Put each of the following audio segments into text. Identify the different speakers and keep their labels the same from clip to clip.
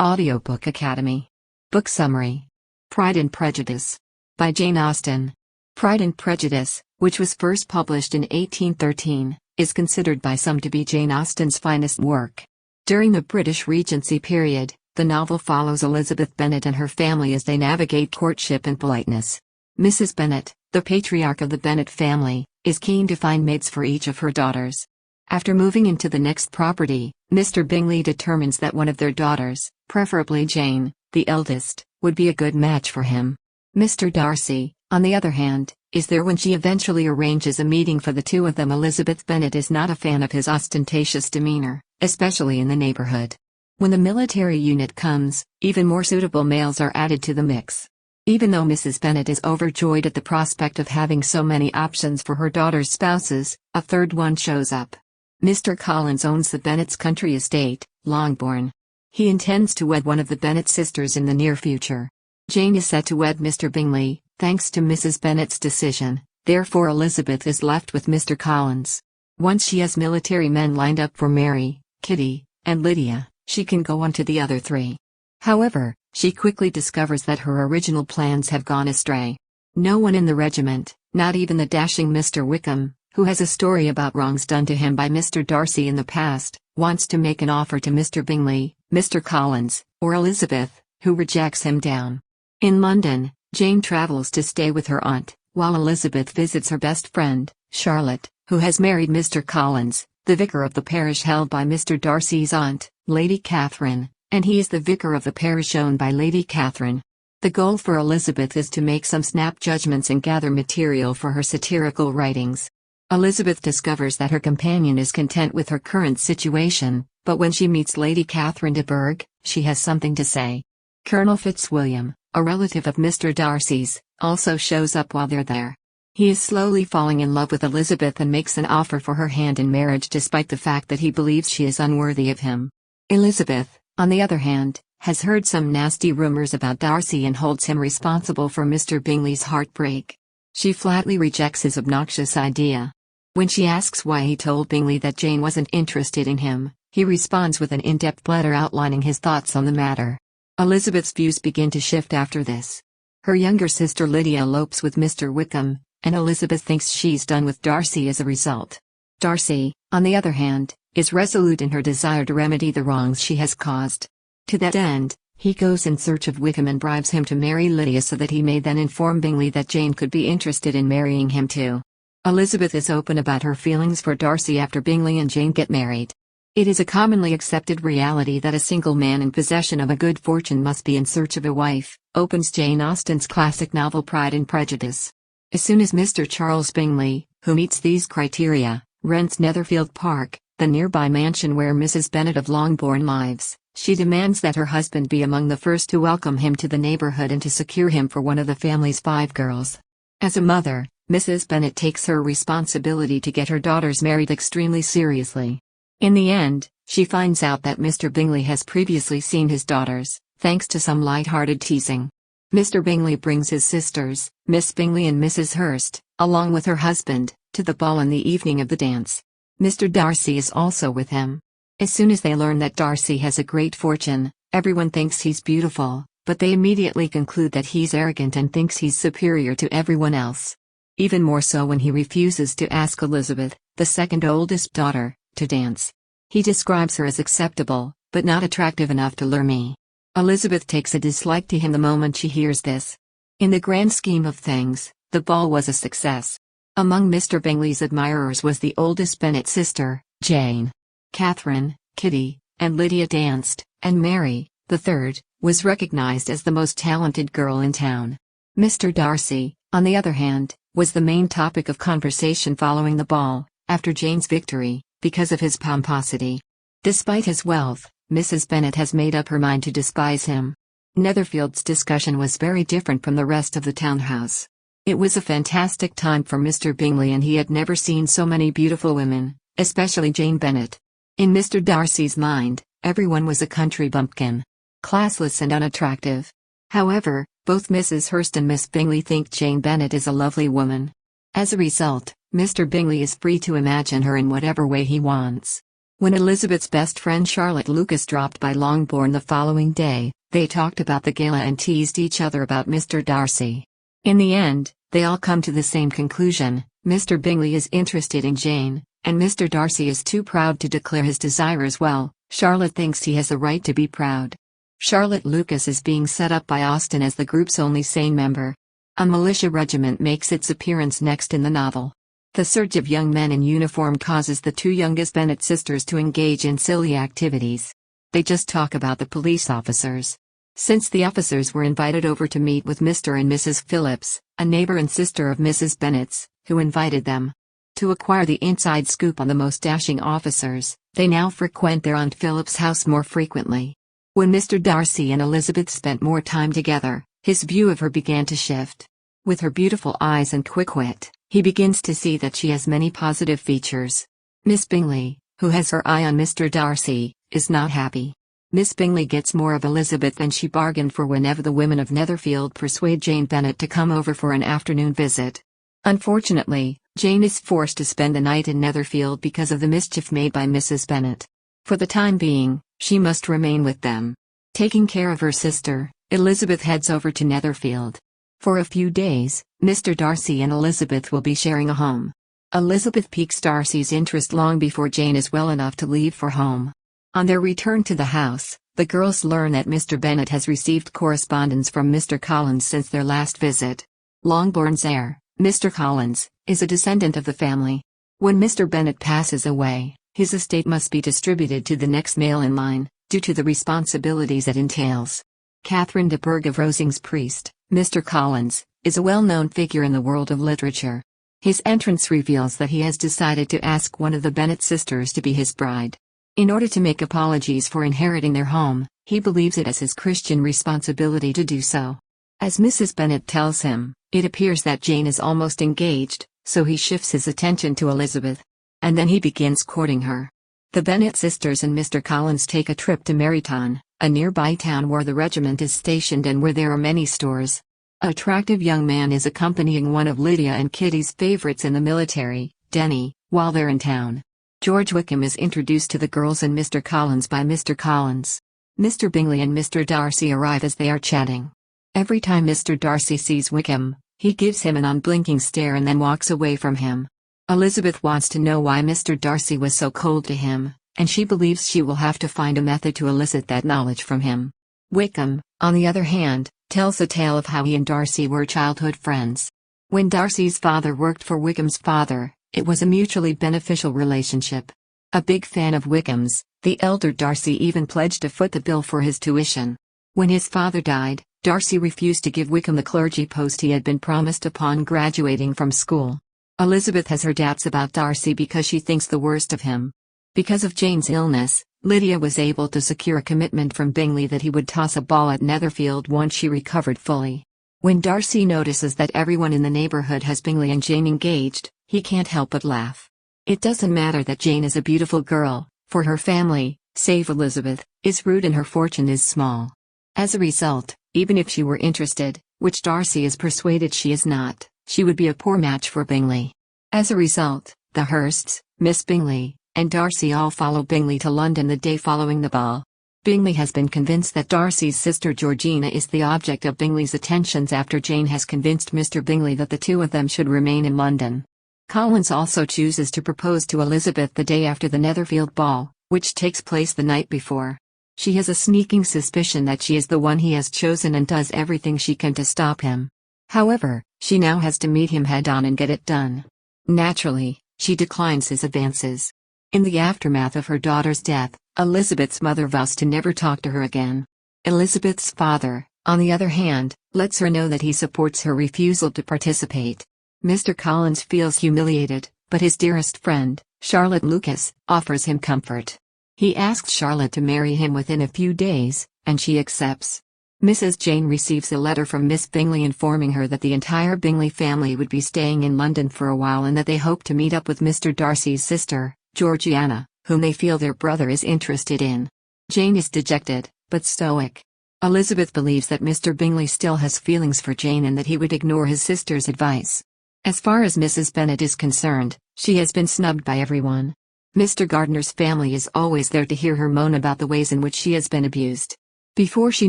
Speaker 1: Audiobook Academy. Book Summary. Pride and Prejudice. By Jane Austen. Pride and Prejudice, which was first published in 1813, is considered by some to be Jane Austen's finest work. During the British Regency period, the novel follows Elizabeth Bennet and her family as they navigate courtship and politeness. Mrs. Bennet, the patriarch of the Bennet family, is keen to find mates for each of her daughters. After moving into the next property, Mr. Bingley determines that one of their daughters, preferably Jane, the eldest, would be a good match for him. Mr. Darcy, on the other hand, is there when she eventually arranges a meeting for the two of them. Elizabeth Bennet is not a fan of his ostentatious demeanor, especially in the neighborhood. When the military unit comes, even more suitable males are added to the mix. Even though Mrs. Bennet is overjoyed at the prospect of having so many options for her daughter's spouses, a third one shows up. Mr. Collins owns the Bennet's country estate, Longbourn. He intends to wed one of the Bennet sisters in the near future. Jane is set to wed Mr. Bingley, thanks to Mrs. Bennet's decision, therefore Elizabeth is left with Mr. Collins. Once she has military men lined up for Mary, Kitty, and Lydia, she can go on to the other three. However, she quickly discovers that her original plans have gone astray. No one in the regiment, not even the dashing Mr. Wickham, who has a story about wrongs done to him by Mr. Darcy in the past, wants to make an offer to Mr. Bingley, Mr. Collins, or Elizabeth, who rejects him down. In London, Jane travels to stay with her aunt, while Elizabeth visits her best friend, Charlotte, who has married Mr. Collins, the vicar of the parish held by Mr. Darcy's aunt, Lady Catherine, and he is the vicar of the parish owned by Lady Catherine. The goal for Elizabeth is to make some snap judgments and gather material for her satirical writings. Elizabeth discovers that her companion is content with her current situation, but when she meets Lady Catherine de Bourgh, she has something to say. Colonel Fitzwilliam, a relative of Mr. Darcy's, also shows up while they're there. He is slowly falling in love with Elizabeth and makes an offer for her hand in marriage despite the fact that he believes she is unworthy of him. Elizabeth, on the other hand, has heard some nasty rumors about Darcy and holds him responsible for Mr. Bingley's heartbreak. She flatly rejects his obnoxious idea. When she asks why he told Bingley that Jane wasn't interested in him, he responds with an in-depth letter outlining his thoughts on the matter. Elizabeth's views begin to shift after this. Her younger sister Lydia elopes with Mr. Wickham, and Elizabeth thinks she's done with Darcy as a result. Darcy, on the other hand, is resolute in her desire to remedy the wrongs she has caused. To that end, he goes in search of Wickham and bribes him to marry Lydia so that he may then inform Bingley that Jane could be interested in marrying him too. Elizabeth is open about her feelings for Darcy after Bingley and Jane get married. It is a commonly accepted reality that a single man in possession of a good fortune must be in search of a wife, opens Jane Austen's classic novel Pride and Prejudice. As soon as Mr. Charles Bingley, who meets these criteria, rents Netherfield Park, the nearby mansion where Mrs. Bennet of Longbourn lives, she demands that her husband be among the first to welcome him to the neighborhood and to secure him for one of the family's 5 girls. As a mother, Mrs. Bennet takes her responsibility to get her daughters married extremely seriously. In the end, she finds out that Mr. Bingley has previously seen his daughters, thanks to some light-hearted teasing. Mr. Bingley brings his sisters, Miss Bingley and Mrs. Hurst, along with her husband, to the ball on the evening of the dance. Mr. Darcy is also with him. As soon as they learn that Darcy has a great fortune, everyone thinks he's beautiful, but they immediately conclude that he's arrogant and thinks he's superior to everyone else. Even more so when he refuses to ask Elizabeth, the second oldest daughter, to dance. He describes her as acceptable, but not attractive enough to lure me. Elizabeth takes a dislike to him the moment she hears this. In the grand scheme of things, the ball was a success. Among Mr. Bingley's admirers was the oldest Bennet sister, Jane. Catherine, Kitty, and Lydia danced, and Mary, the third, was recognized as the most talented girl in town. Mr. Darcy, on the other hand, was the main topic of conversation following the ball, after Jane's victory, because of his pomposity. Despite his wealth, Mrs. Bennet has made up her mind to despise him. Netherfield's discussion was very different from the rest of the townhouse. It was a fantastic time for Mr. Bingley and he had never seen so many beautiful women, especially Jane Bennet. In Mr. Darcy's mind, everyone was a country bumpkin. Classless and unattractive. However, both Mrs. Hurst and Miss Bingley think Jane Bennet is a lovely woman. As a result, Mr. Bingley is free to imagine her in whatever way he wants. When Elizabeth's best friend Charlotte Lucas dropped by Longbourn the following day, they talked about the gala and teased each other about Mr. Darcy. In the end, they all come to the same conclusion: Mr. Bingley is interested in Jane, and Mr. Darcy is too proud to declare his desire as well. Charlotte thinks he has the right to be proud. Charlotte Lucas is being set up by Austen as the group's only sane member. A militia regiment makes its appearance next in the novel. The surge of young men in uniform causes the two youngest Bennet sisters to engage in silly activities. They just talk about the police officers. Since the officers were invited over to meet with Mr. and Mrs. Phillips, a neighbor and sister of Mrs. Bennet's, who invited them. To acquire the inside scoop on the most dashing officers, they now frequent their Aunt Phillips' house more frequently. When Mr. Darcy and Elizabeth spent more time together, his view of her began to shift. With her beautiful eyes and quick wit, he begins to see that she has many positive features. Miss Bingley, who has her eye on Mr. Darcy, is not happy. Miss Bingley gets more of Elizabeth than she bargained for whenever the women of Netherfield persuade Jane Bennet to come over for an afternoon visit. Unfortunately, Jane is forced to spend the night in Netherfield because of the mischief made by Mrs. Bennet. For the time being, she must remain with them. Taking care of her sister, Elizabeth heads over to Netherfield. For a few days, Mr. Darcy and Elizabeth will be sharing a home. Elizabeth piques Darcy's interest long before Jane is well enough to leave for home. On their return to the house, the girls learn that Mr. Bennet has received correspondence from Mr. Collins since their last visit. Longbourn's heir, Mr. Collins, is a descendant of the family. When Mr. Bennet passes away, his estate must be distributed to the next male in line, due to the responsibilities it entails. Catherine de Bourgh of Rosings Priest, Mr. Collins, is a well-known figure in the world of literature. His entrance reveals that he has decided to ask one of the Bennet sisters to be his bride. In order to make apologies for inheriting their home, he believes it as his Christian responsibility to do so. As Mrs. Bennet tells him, it appears that Jane is almost engaged, so he shifts his attention to Elizabeth. And then he begins courting her. The Bennet sisters and Mr. Collins take a trip to Meryton, a nearby town where the regiment is stationed and where there are many stores. An attractive young man is accompanying one of Lydia and Kitty's favorites in the military, Denny, while they're in town. George Wickham is introduced to the girls and Mr. Collins by Mr. Collins. Mr. Bingley and Mr. Darcy arrive as they are chatting. Every time Mr. Darcy sees Wickham, he gives him an unblinking stare and then walks away from him. Elizabeth wants to know why Mr. Darcy was so cold to him, and she believes she will have to find a method to elicit that knowledge from him. Wickham, on the other hand, tells the tale of how he and Darcy were childhood friends. When Darcy's father worked for Wickham's father, it was a mutually beneficial relationship. A big fan of Wickham's, the elder Darcy even pledged to foot the bill for his tuition. When his father died, Darcy refused to give Wickham the clergy post he had been promised upon graduating from school. Elizabeth has her doubts about Darcy because she thinks the worst of him. Because of Jane's illness, Lydia was able to secure a commitment from Bingley that he would toss a ball at Netherfield once she recovered fully. When Darcy notices that everyone in the neighborhood has Bingley and Jane engaged, he can't help but laugh. It doesn't matter that Jane is a beautiful girl, for her family, save Elizabeth, is rude and her fortune is small. As a result, even if she were interested, which Darcy is persuaded she is not, she would be a poor match for Bingley. As a result, the Hursts, Miss Bingley, and Darcy all follow Bingley to London the day following the ball. Bingley has been convinced that Darcy's sister Georgina is the object of Bingley's attentions after Jane has convinced Mr. Bingley that the two of them should remain in London. Collins also chooses to propose to Elizabeth the day after the Netherfield ball, which takes place the night before. She has a sneaking suspicion that she is the one he has chosen and does everything she can to stop him. However, she now has to meet him head-on and get it done. Naturally, she declines his advances. In the aftermath of her daughter's death, Elizabeth's mother vows to never talk to her again. Elizabeth's father, on the other hand, lets her know that he supports her refusal to participate. Mr. Collins feels humiliated, but his dearest friend, Charlotte Lucas, offers him comfort. He asks Charlotte to marry him within a few days, and she accepts. Mrs. Jane receives a letter from Miss Bingley informing her that the entire Bingley family would be staying in London for a while and that they hope to meet up with Mr. Darcy's sister, Georgiana, whom they feel their brother is interested in. Jane is dejected, but stoic. Elizabeth believes that Mr. Bingley still has feelings for Jane and that he would ignore his sister's advice. As far as Mrs. Bennet is concerned, she has been snubbed by everyone. Mr. Gardner's family is always there to hear her moan about the ways in which she has been abused. Before she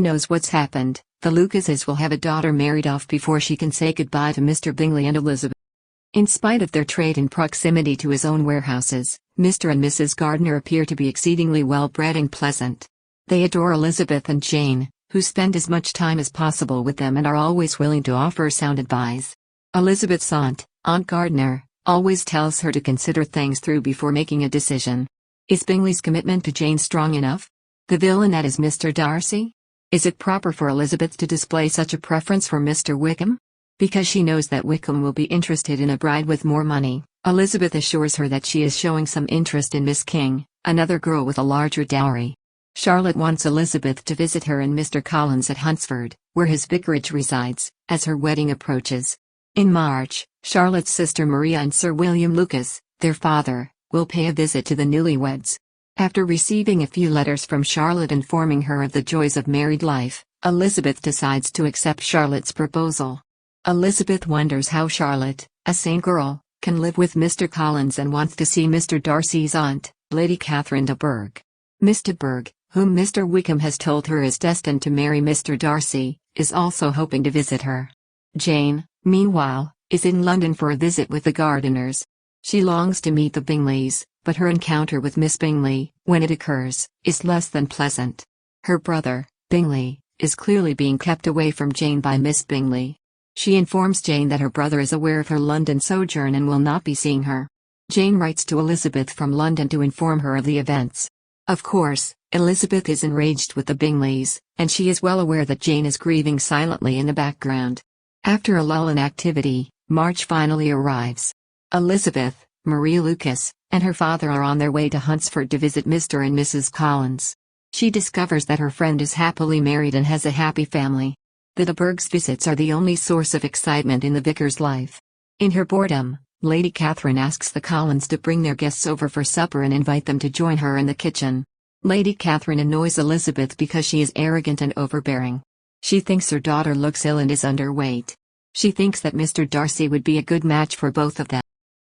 Speaker 1: knows what's happened, the Lucases will have a daughter married off before she can say goodbye to Mr. Bingley and Elizabeth. In spite of their trade and proximity to his own warehouses, Mr. and Mrs. Gardner appear to be exceedingly well-bred and pleasant. They adore Elizabeth and Jane, who spend as much time as possible with them and are always willing to offer sound advice. Elizabeth's aunt, Aunt Gardner, always tells her to consider things through before making a decision. Is Bingley's commitment to Jane strong enough? The villain that is Mr. Darcy? Is it proper for Elizabeth to display such a preference for Mr. Wickham? Because she knows that Wickham will be interested in a bride with more money, Elizabeth assures her that she is showing some interest in Miss King, another girl with a larger dowry. Charlotte wants Elizabeth to visit her and Mr. Collins at Hunsford, where his vicarage resides, as her wedding approaches. In March, Charlotte's sister Maria and Sir William Lucas, their father, will pay a visit to the newlyweds. After receiving a few letters from Charlotte informing her of the joys of married life, Elizabeth decides to accept Charlotte's proposal. Elizabeth wonders how Charlotte, a sane girl, can live with Mr. Collins and wants to see Mr. Darcy's aunt, Lady Catherine de Bourgh. Miss de Bourgh, whom Mr. Wickham has told her is destined to marry Mr. Darcy, is also hoping to visit her. Jane, meanwhile, is in London for a visit with the Gardiners. She longs to meet the Bingleys, but her encounter with Miss Bingley, when it occurs, is less than pleasant. Her brother, Bingley, is clearly being kept away from Jane by Miss Bingley. She informs Jane that her brother is aware of her London sojourn and will not be seeing her. Jane writes to Elizabeth from London to inform her of the events. Of course, Elizabeth is enraged with the Bingleys, and she is well aware that Jane is grieving silently in the background. After a lull in activity, March finally arrives. Elizabeth, Maria Lucas, and her father are on their way to Hunsford to visit Mr. and Mrs. Collins. She discovers that her friend is happily married and has a happy family. The de Bourghs' visits are the only source of excitement in the vicar's life. In her boredom, Lady Catherine asks the Collins to bring their guests over for supper and invite them to join her in the kitchen. Lady Catherine annoys Elizabeth because she is arrogant and overbearing. She thinks her daughter looks ill and is underweight. She thinks that Mr. Darcy would be a good match for both of them.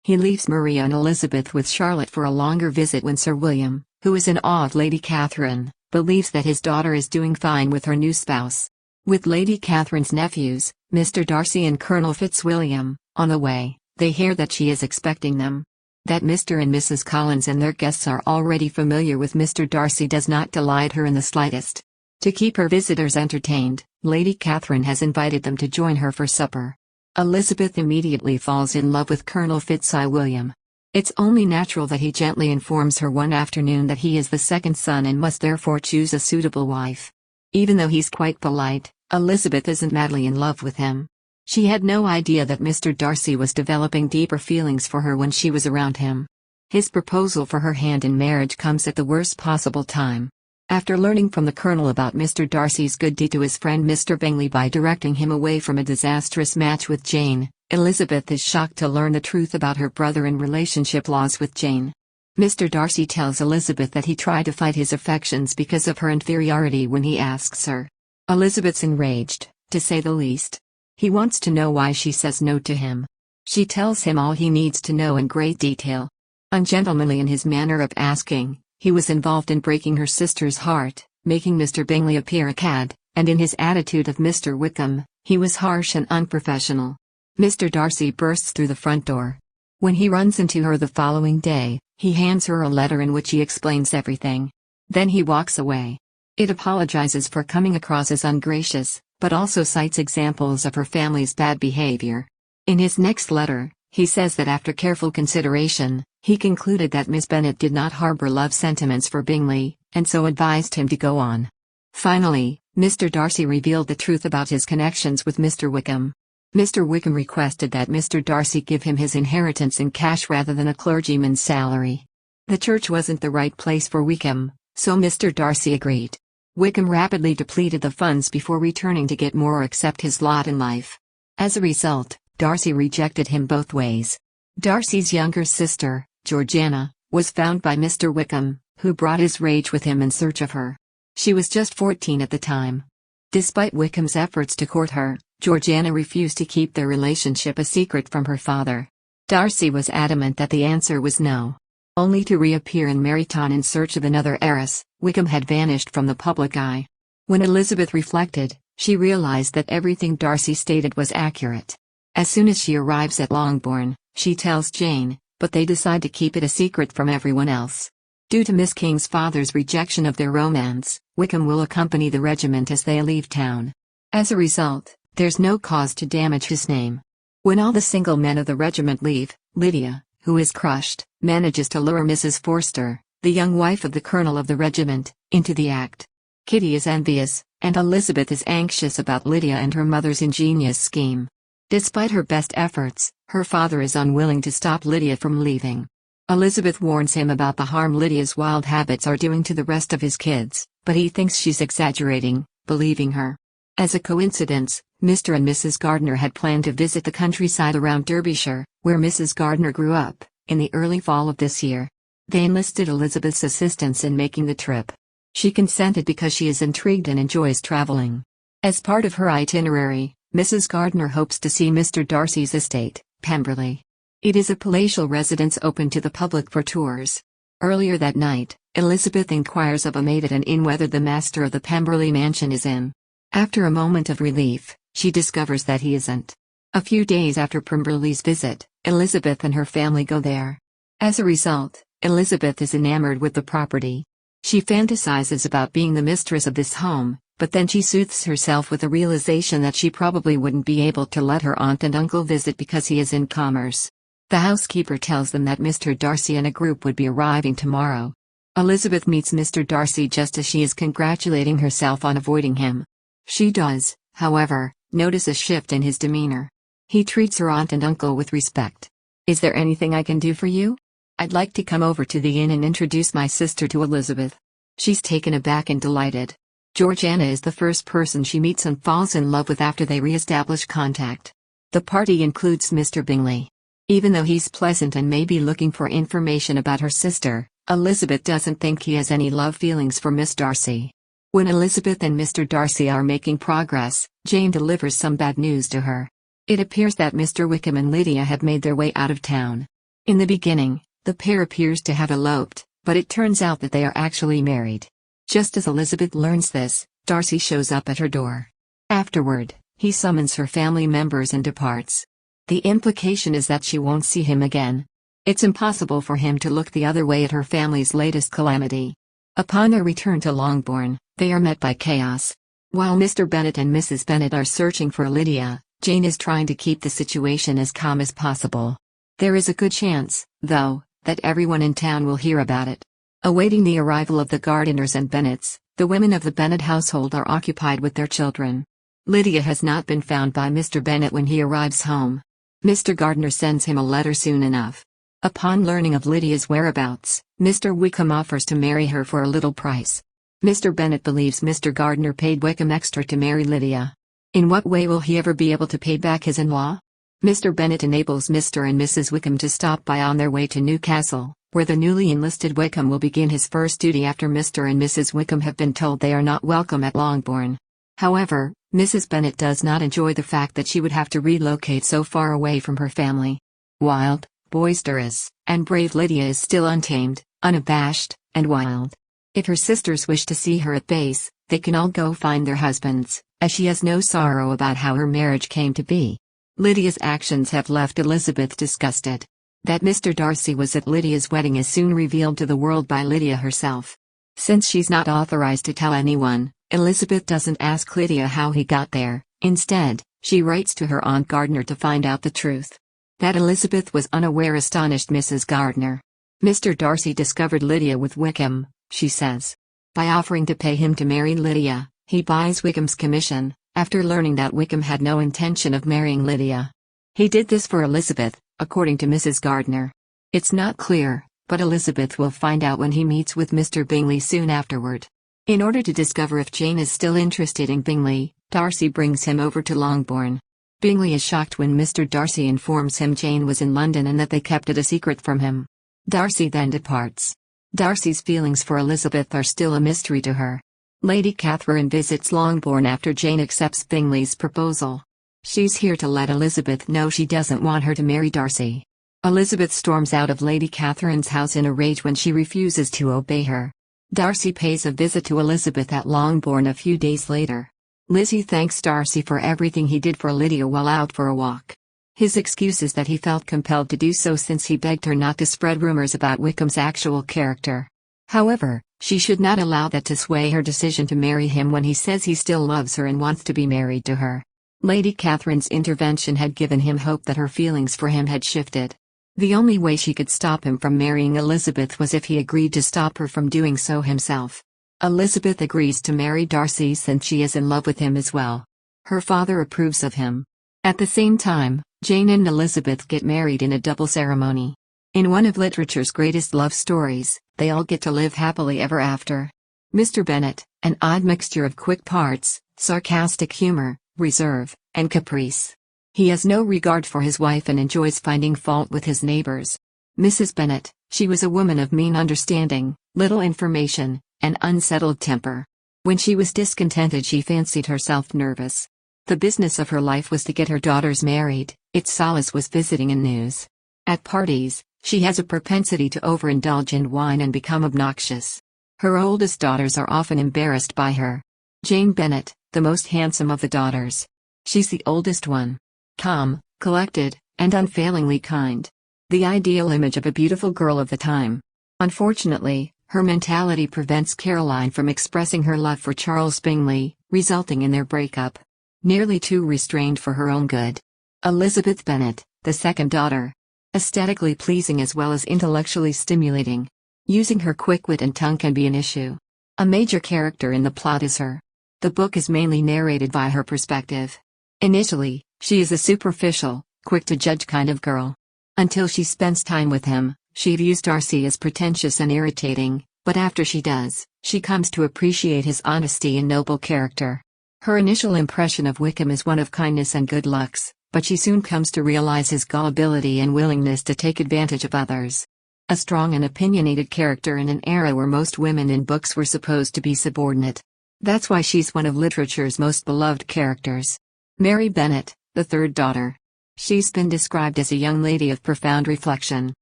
Speaker 1: He leaves Maria and Elizabeth with Charlotte for a longer visit when Sir William, who is in awe of Lady Catherine, believes that his daughter is doing fine with her new spouse. With Lady Catherine's nephews, Mr. Darcy and Colonel Fitzwilliam, on the way, they hear that she is expecting them. That Mr. and Mrs. Collins and their guests are already familiar with Mr. Darcy does not delight her in the slightest. To keep her visitors entertained, Lady Catherine has invited them to join her for supper. Elizabeth immediately falls in love with Colonel Fitzwilliam. It's only natural that he gently informs her one afternoon that he is the second son and must therefore choose a suitable wife. Even though he's quite polite, Elizabeth isn't madly in love with him. She had no idea that Mr. Darcy was developing deeper feelings for her when she was around him. His proposal for her hand in marriage comes at the worst possible time. After learning from the Colonel about Mr. Darcy's good deed to his friend Mr. Bingley by directing him away from a disastrous match with Jane, Elizabeth is shocked to learn the truth about her brother and relationship laws with Jane. Mr. Darcy tells Elizabeth that he tried to fight his affections because of her inferiority when he asks her. Elizabeth's enraged, to say the least. He wants to know why she says no to him. She tells him all he needs to know in great detail. Ungentlemanly in his manner of asking, he was involved in breaking her sister's heart, making Mr. Bingley appear a cad, and in his attitude of Mr. Wickham, he was harsh and unprofessional. Mr. Darcy bursts through the front door. When he runs into her the following day, he hands her a letter in which he explains everything. Then he walks away. It apologizes for coming across as ungracious, but also cites examples of her family's bad behavior. In his next letter, he says that after careful consideration, he concluded that Miss Bennet did not harbor love sentiments for Bingley, and so advised him to go on. Finally, Mr. Darcy revealed the truth about his connections with Mr. Wickham. Mr. Wickham requested that Mr. Darcy give him his inheritance in cash rather than a clergyman's salary. The church wasn't the right place for Wickham, so Mr. Darcy agreed. Wickham rapidly depleted the funds before returning to get more or accept his lot in life. As a result, Darcy rejected him both ways. Darcy's younger sister, Georgiana, was found by Mr. Wickham, who brought his rage with him in search of her. She was just 14 at the time. Despite Wickham's efforts to court her, Georgiana refused to keep their relationship a secret from her father. Darcy was adamant that the answer was no. only to reappear in Meryton in search of another heiress. Wickham had vanished from the public eye. When Elizabeth reflected, she realized that everything Darcy stated was accurate. As soon as she arrives at Longbourn, she tells Jane, but they decide to keep it a secret from everyone else. Due to Miss King's father's rejection of their romance, Wickham will accompany the regiment as they leave town. As a result, there's no cause to damage his name. When all the single men of the regiment leave, Lydia, who is crushed, manages to lure Mrs. Forster, the young wife of the colonel of the regiment, into the act. Kitty is envious, and Elizabeth is anxious about Lydia and her mother's ingenious scheme. Despite her best efforts, her father is unwilling to stop Lydia from leaving. Elizabeth warns him about the harm Lydia's wild habits are doing to the rest of his kids, but he thinks she's exaggerating, believing her. As a coincidence, Mr. and Mrs. Gardner had planned to visit the countryside around Derbyshire, where Mrs. Gardner grew up, in the early fall of this year. They enlisted Elizabeth's assistance in making the trip. She consented because she is intrigued and enjoys traveling. As part of her itinerary, Mrs. Gardner hopes to see Mr. Darcy's estate, Pemberley. It is a palatial residence open to the public for tours. Earlier that night, Elizabeth inquires of a maid at an inn whether the master of the Pemberley mansion is in. After a moment of relief, she discovers that he isn't. A few days after Pemberley's visit, Elizabeth and her family go there. As a result, Elizabeth is enamored with the property. She fantasizes about being the mistress of this home, but then she soothes herself with the realization that she probably wouldn't be able to let her aunt and uncle visit because he is in commerce. The housekeeper tells them that Mr. Darcy and a group would be arriving tomorrow. Elizabeth meets Mr. Darcy just as she is congratulating herself on avoiding him. She does, however, notice a shift in his demeanor. He treats her aunt and uncle with respect. "Is there anything I can do for you? I'd like to come over to the inn and introduce my sister to Elizabeth." She's taken aback and delighted. Georgiana is the first person she meets and falls in love with after they re-establish contact. The party includes Mr. Bingley. Even though he's pleasant and may be looking for information about her sister, Elizabeth doesn't think he has any love feelings for Miss Darcy. When Elizabeth and Mr. Darcy are making progress, Jane delivers some bad news to her. It appears that Mr. Wickham and Lydia have made their way out of town. In the beginning, the pair appears to have eloped, but it turns out that they are actually married. Just as Elizabeth learns this, Darcy shows up at her door. Afterward, he summons her family members and departs. The implication is that she won't see him again. It's impossible for him to look the other way at her family's latest calamity. Upon their return to Longbourn, they are met by chaos. While Mr. Bennet and Mrs. Bennet are searching for Lydia, Jane is trying to keep the situation as calm as possible. There is a good chance, though, that everyone in town will hear about it. Awaiting the arrival of the Gardiners and Bennets, the women of the Bennet household are occupied with their children. Lydia has not been found by Mr. Bennet when he arrives home. Mr. Gardner sends him a letter soon enough. Upon learning of Lydia's whereabouts, Mr. Wickham offers to marry her for a little price. Mr. Bennet believes Mr. Gardner paid Wickham extra to marry Lydia. In what way will he ever be able to pay back his in-law? Mr. Bennet enables Mr. and Mrs. Wickham to stop by on their way to Newcastle, where the newly enlisted Wickham will begin his first duty after Mr. and Mrs. Wickham have been told they are not welcome at Longbourn. However, Mrs. Bennet does not enjoy the fact that she would have to relocate so far away from her family. Wild, boisterous, and brave Lydia is still untamed, unabashed, and wild. If her sisters wish to see her at base, they can all go find their husbands, as she has no sorrow about how her marriage came to be. Lydia's actions have left Elizabeth disgusted. That Mr. Darcy was at Lydia's wedding is soon revealed to the world by Lydia herself. Since she's not authorized to tell anyone, Elizabeth doesn't ask Lydia how he got there. Instead, she writes to her Aunt Gardner to find out the truth. That Elizabeth was unaware astonished Mrs. Gardner. Mr. Darcy discovered Lydia with Wickham, she says. By offering to pay him to marry Lydia, he buys Wickham's commission, after learning that Wickham had no intention of marrying Lydia. He did this for Elizabeth, according to Mrs. Gardner. It's not clear, but Elizabeth will find out when he meets with Mr. Bingley soon afterward. In order to discover if Jane is still interested in Bingley, Darcy brings him over to Longbourn. Bingley is shocked when Mr. Darcy informs him Jane was in London and that they kept it a secret from him. Darcy then departs. Darcy's feelings for Elizabeth are still a mystery to her. Lady Catherine visits Longbourn after Jane accepts Bingley's proposal. She's here to let Elizabeth know she doesn't want her to marry Darcy. Elizabeth storms out of Lady Catherine's house in a rage when she refuses to obey her. Darcy pays a visit to Elizabeth at Longbourn a few days later. Lizzie thanks Darcy for everything he did for Lydia while out for a walk. His excuse is that he felt compelled to do so since he begged her not to spread rumors about Wickham's actual character. However, she should not allow that to sway her decision to marry him when he says he still loves her and wants to be married to her. Lady Catherine's intervention had given him hope that her feelings for him had shifted. The only way she could stop him from marrying Elizabeth was if he agreed to stop her from doing so himself. Elizabeth agrees to marry Darcy since she is in love with him as well. Her father approves of him. At the same time, Jane and Elizabeth get married in a double ceremony. In one of literature's greatest love stories, they all get to live happily ever after. Mr. Bennet, an odd mixture of quick parts, sarcastic humor, reserve, and caprice. He has no regard for his wife and enjoys finding fault with his neighbors. Mrs. Bennet, she was a woman of mean understanding, little information, and unsettled temper. When she was discontented she fancied herself nervous. The business of her life was to get her daughters married, its solace was visiting and news. At parties, she has a propensity to overindulge in wine and become obnoxious. Her oldest daughters are often embarrassed by her. Jane Bennet, the most handsome of the daughters. She's the oldest one. Calm, collected, and unfailingly kind. The ideal image of a beautiful girl of the time. Unfortunately, her mentality prevents Caroline from expressing her love for Charles Bingley, resulting in their breakup. Nearly too restrained for her own good. Elizabeth Bennet, the second daughter. Aesthetically pleasing as well as intellectually stimulating. Using her quick wit and tongue can be an issue. A major character in the plot is her. The book is mainly narrated by her perspective. Initially, she is a superficial, quick-to-judge kind of girl. Until she spends time with him, she views Darcy as pretentious and irritating, but after she does, she comes to appreciate his honesty and noble character. Her initial impression of Wickham is one of kindness and good looks, but she soon comes to realize his gullibility and willingness to take advantage of others. A strong and opinionated character in an era where most women in books were supposed to be subordinate. That's why she's one of literature's most beloved characters. Mary Bennet, the third daughter. She's been described as a young lady of profound reflection.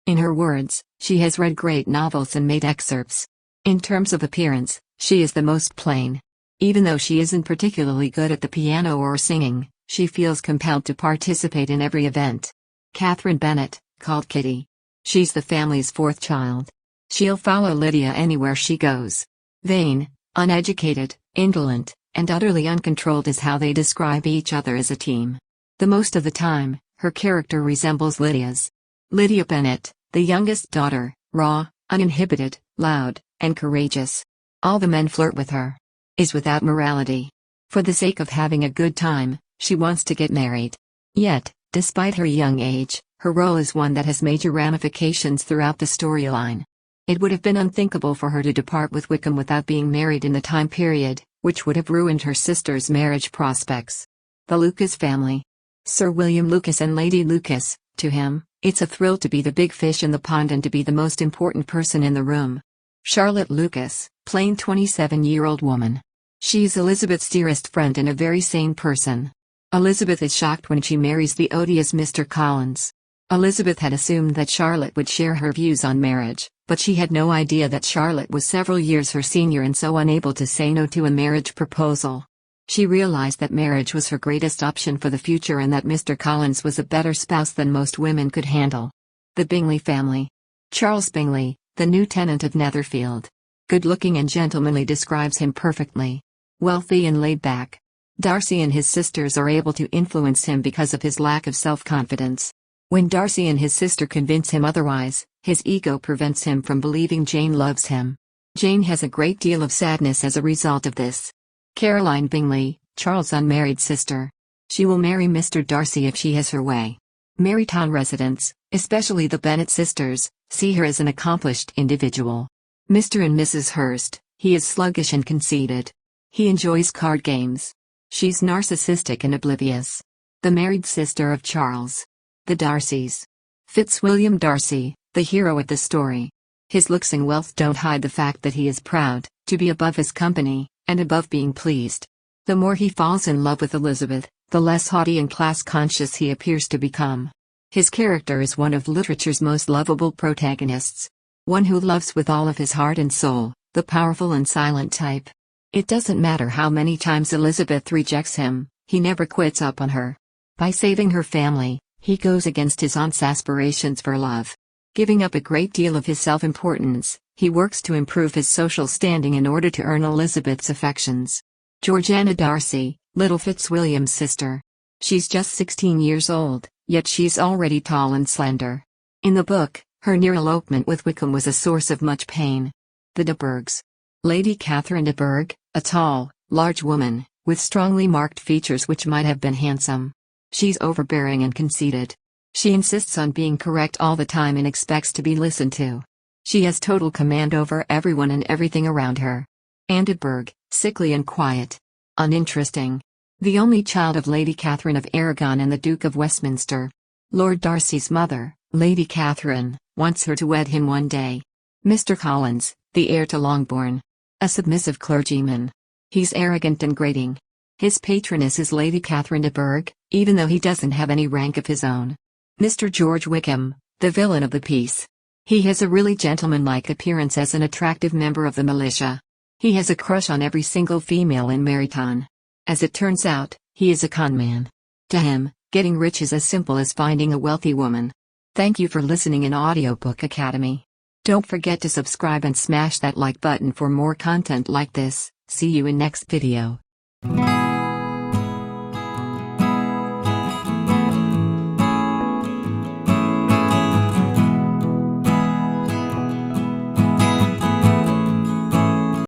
Speaker 1: In her words, she has read great novels and made excerpts. In terms of appearance, she is the most plain. Even though she isn't particularly good at the piano or singing, she feels compelled to participate in every event. Catherine Bennet, called Kitty. She's the family's fourth child. She'll follow Lydia anywhere she goes. Vain, uneducated, indolent, and utterly uncontrolled is how they describe each other as a team. The most of the time, her character resembles Lydia's. Lydia Bennet, the youngest daughter, raw, uninhibited, loud, and courageous. All the men flirt with her. Is without morality. For the sake of having a good time, she wants to get married. Yet, despite her young age, her role is one that has major ramifications throughout the storyline. It would have been unthinkable for her to depart with Wickham without being married in the time period, which would have ruined her sister's marriage prospects. The Lucas family. Sir William Lucas and Lady Lucas, to him, it's a thrill to be the big fish in the pond and to be the most important person in the room. Charlotte Lucas, plain 27-year-old woman. She's Elizabeth's dearest friend and a very sane person. Elizabeth is shocked when she marries the odious Mr. Collins. Elizabeth had assumed that Charlotte would share her views on marriage, but she had no idea that Charlotte was several years her senior and so unable to say no to a marriage proposal. She realized that marriage was her greatest option for the future and that Mr. Collins was a better spouse than most women could handle. The Bingley family. Charles Bingley, the new tenant of Netherfield. Good-looking and gentlemanly describes him perfectly. Wealthy and laid-back. Darcy and his sisters are able to influence him because of his lack of self-confidence. When Darcy and his sister convince him otherwise, his ego prevents him from believing Jane loves him. Jane has a great deal of sadness as a result of this. Caroline Bingley, Charles' unmarried sister. She will marry Mr. Darcy if she has her way. Marytown residents, especially the Bennet sisters, see her as an accomplished individual. Mr. and Mrs. Hurst, he is sluggish and conceited. He enjoys card games. She's narcissistic and oblivious. The married sister of Charles. The Darcys. Fitzwilliam Darcy, the hero of the story. His looks and wealth don't hide the fact that he is proud to be above his company, and above being pleased. The more he falls in love with Elizabeth, the less haughty and class-conscious he appears to become. His character is one of literature's most lovable protagonists. One who loves with all of his heart and soul, the powerful and silent type. It doesn't matter how many times Elizabeth rejects him, he never quits up on her. By saving her family, he goes against his aunt's aspirations for love. Giving up a great deal of his self-importance, he works to improve his social standing in order to earn Elizabeth's affections. Georgiana Darcy, little Fitzwilliam's sister. She's just 16 years old, yet she's already tall and slender. In the book, her near elopement with Wickham was a source of much pain. The de Bourghs. Lady Catherine de Bourgh, a tall, large woman, with strongly marked features which might have been handsome. She's overbearing and conceited. She insists on being correct all the time and expects to be listened to. She has total command over everyone and everything around her. Anne de Bourgh, sickly and quiet. Uninteresting. The only child of Lady Catherine of Aragon and the Duke of Westminster. Lord Darcy's mother, Lady Catherine, wants her to wed him one day. Mr. Collins, the heir to Longbourn. A submissive clergyman. He's arrogant and grating. His patroness is Lady Catherine de Bourgh, even though he doesn't have any rank of his own. Mr. George Wickham, the villain of the piece. He has a really gentlemanlike appearance as an attractive member of the militia. He has a crush on every single female in Meryton. As it turns out, he is a conman. To him, getting rich is as simple as finding a wealthy woman. Thank you for listening in Audiobook Academy. Don't forget to subscribe and smash that like button for more content like this. See you in next video.